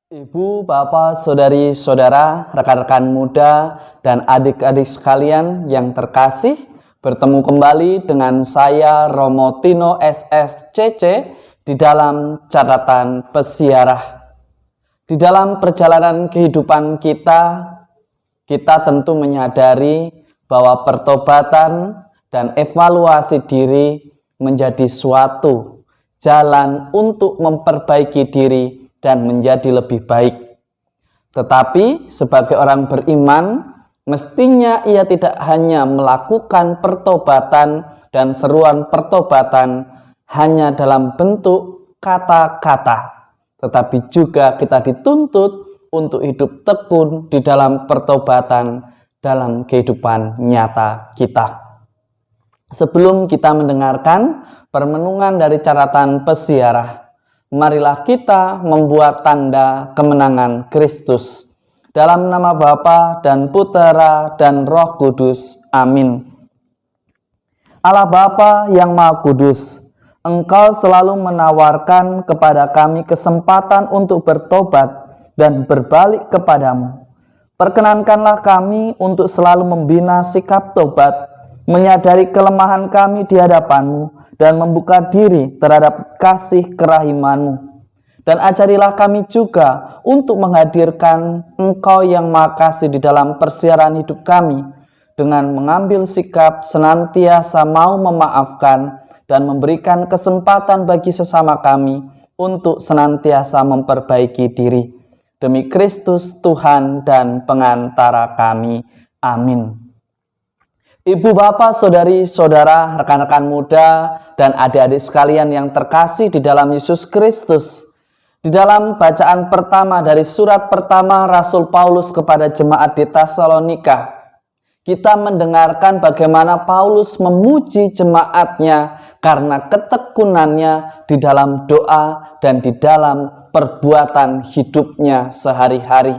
Ibu, bapak, saudari, saudara, rekan-rekan muda, dan adik-adik sekalian yang terkasih, bertemu kembali dengan saya Romo Tino SSCC di dalam catatan pesiarah. Di dalam perjalanan kehidupan kita tentu menyadari bahwa pertobatan dan evaluasi diri menjadi suatu jalan untuk memperbaiki diri dan menjadi lebih baik. Tetapi sebagai orang beriman, mestinya ia tidak hanya melakukan pertobatan dan seruan pertobatan hanya dalam bentuk kata-kata, tetapi juga kita dituntut untuk hidup tekun di dalam pertobatan dalam kehidupan nyata kita. Sebelum kita mendengarkan permenungan dari catatan pesiarah, marilah kita membuat tanda kemenangan Kristus. Dalam nama Bapa dan Putera dan Roh Kudus. Amin. Allah Bapa yang Maha Kudus, Engkau selalu menawarkan kepada kami kesempatan untuk bertobat dan berbalik kepadamu. Perkenankanlah kami untuk selalu membina sikap tobat, menyadari kelemahan kami di hadapan-Mu, dan membuka diri terhadap kasih kerahiman-Mu. Dan ajarilah kami juga untuk menghadirkan Engkau yang Maha Kasih di dalam persiaran hidup kami, dengan mengambil sikap senantiasa mau memaafkan dan memberikan kesempatan bagi sesama kami untuk senantiasa memperbaiki diri. Demi Kristus Tuhan dan pengantara kami. Amin. Ibu, bapak, saudari, saudara, rekan-rekan muda, dan adik-adik sekalian yang terkasih di dalam Yesus Kristus. Di dalam bacaan pertama dari surat pertama Rasul Paulus kepada jemaat di Tesalonika, kita mendengarkan bagaimana Paulus memuji jemaatnya karena ketekunannya di dalam doa dan di dalam perbuatan hidupnya sehari-hari.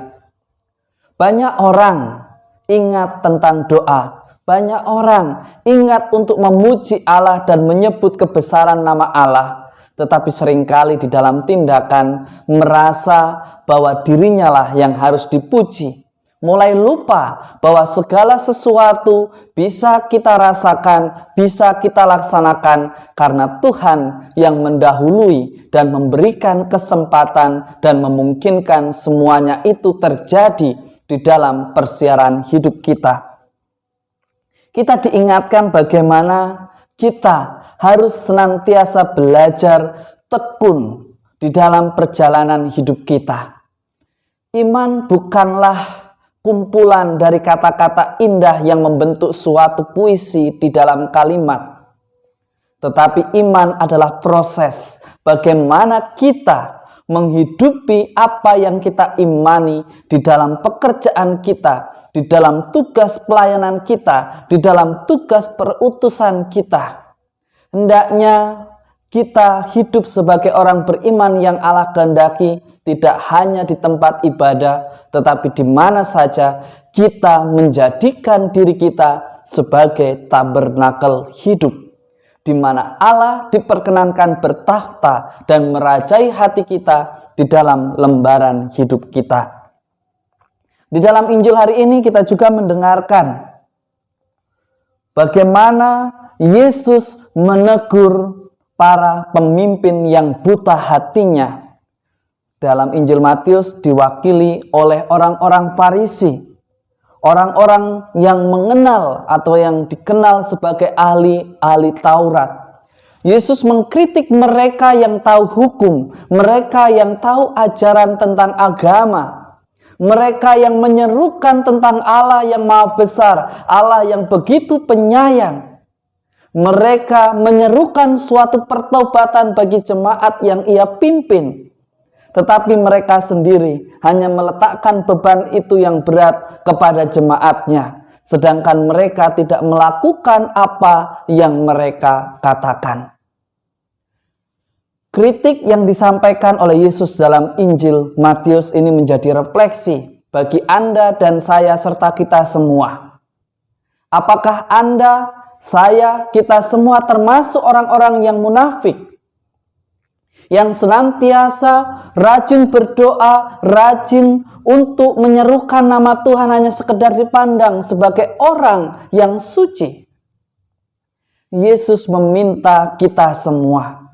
Banyak orang ingat tentang doa. Banyak orang ingat untuk memuji Allah dan menyebut kebesaran nama Allah, tetapi seringkali di dalam tindakan merasa bahwa dirinya lah yang harus dipuji. Mulai lupa bahwa segala sesuatu bisa kita rasakan, bisa kita laksanakan karena Tuhan yang mendahului dan memberikan kesempatan dan memungkinkan semuanya itu terjadi di dalam persiaran hidup kita. Kita diingatkan bagaimana kita harus senantiasa belajar tekun di dalam perjalanan hidup kita. Iman bukanlah kumpulan dari kata-kata indah yang membentuk suatu puisi di dalam kalimat. Tetapi iman adalah proses bagaimana kita menghidupi apa yang kita imani di dalam pekerjaan kita, di dalam tugas pelayanan kita, di dalam tugas perutusan kita. Hendaknya kita hidup sebagai orang beriman yang Allah kehendaki, tidak hanya di tempat ibadah, tetapi di mana saja kita menjadikan diri kita sebagai tabernakel hidup, di mana Allah diperkenankan bertahta dan merajai hati kita di dalam lembaran hidup kita. Di dalam Injil hari ini kita juga mendengarkan bagaimana Yesus menegur para pemimpin yang buta hatinya. Dalam Injil Matius diwakili oleh orang-orang Farisi, orang-orang yang mengenal atau yang dikenal sebagai ahli Taurat. Yesus mengkritik mereka yang tahu hukum, mereka yang tahu ajaran tentang agama, mereka yang menyerukan tentang Allah yang Maha Besar, Allah yang begitu penyayang. Mereka menyerukan suatu pertobatan bagi jemaat yang ia pimpin. Tetapi mereka sendiri hanya meletakkan beban itu yang berat kepada jemaatnya, sedangkan mereka tidak melakukan apa yang mereka katakan. Kritik yang disampaikan oleh Yesus dalam Injil Matius ini menjadi refleksi bagi Anda dan saya serta kita semua. Apakah Anda, saya, kita semua termasuk orang-orang yang munafik? yang senantiasa rajin berdoa, rajin untuk menyerukan nama Tuhan hanya sekedar dipandang sebagai orang yang suci. Yesus meminta kita semua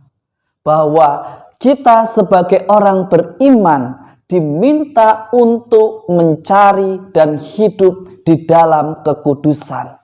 bahwa kita sebagai orang beriman diminta untuk mencari dan hidup di dalam kekudusan.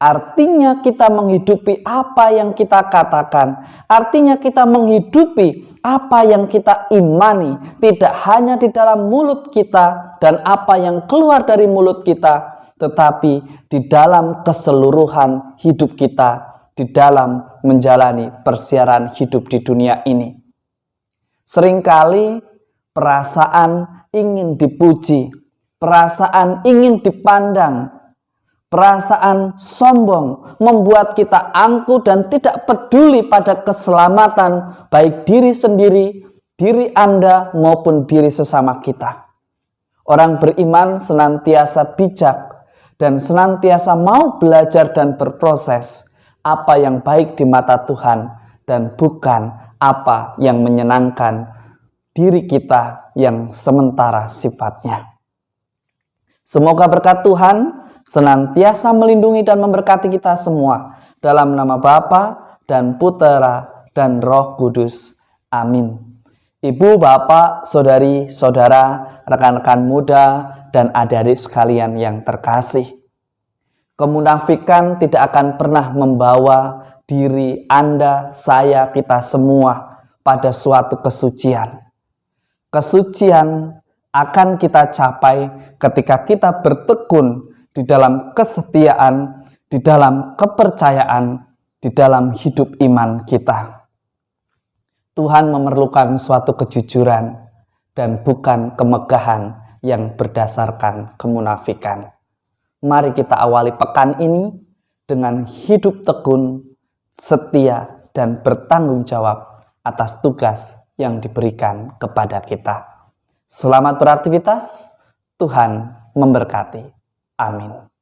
Artinya kita menghidupi apa yang kita katakan. Artinya kita menghidupi apa yang kita imani. Tidak hanya di dalam mulut kita dan apa yang keluar dari mulut kita, tetapi di dalam keseluruhan hidup kita, di dalam menjalani persiaran hidup di dunia ini. Seringkali perasaan ingin dipuji, perasaan ingin dipandang, perasaan sombong membuat kita angkuh dan tidak peduli pada keselamatan baik diri sendiri, diri Anda maupun diri sesama kita. Orang beriman senantiasa bijak dan senantiasa mau belajar dan berproses apa yang baik di mata Tuhan dan bukan apa yang menyenangkan diri kita yang sementara sifatnya. Semoga berkat Tuhan senantiasa melindungi dan memberkati kita semua dalam nama Bapa dan Putera dan Roh Kudus. Amin. Ibu, bapak, saudari, saudara, rekan-rekan muda, dan adik-adik sekalian yang terkasih, kemunafikan tidak akan pernah membawa diri Anda, saya, kita semua pada suatu kesucian. Kesucian akan kita capai ketika kita bertekun di dalam kesetiaan, di dalam kepercayaan, di dalam hidup iman kita. Tuhan memerlukan suatu kejujuran dan bukan kemegahan yang berdasarkan kemunafikan. Mari kita awali pekan ini dengan hidup tekun, setia, dan bertanggung jawab atas tugas yang diberikan kepada kita. Selamat beraktivitas, Tuhan memberkati. Amin.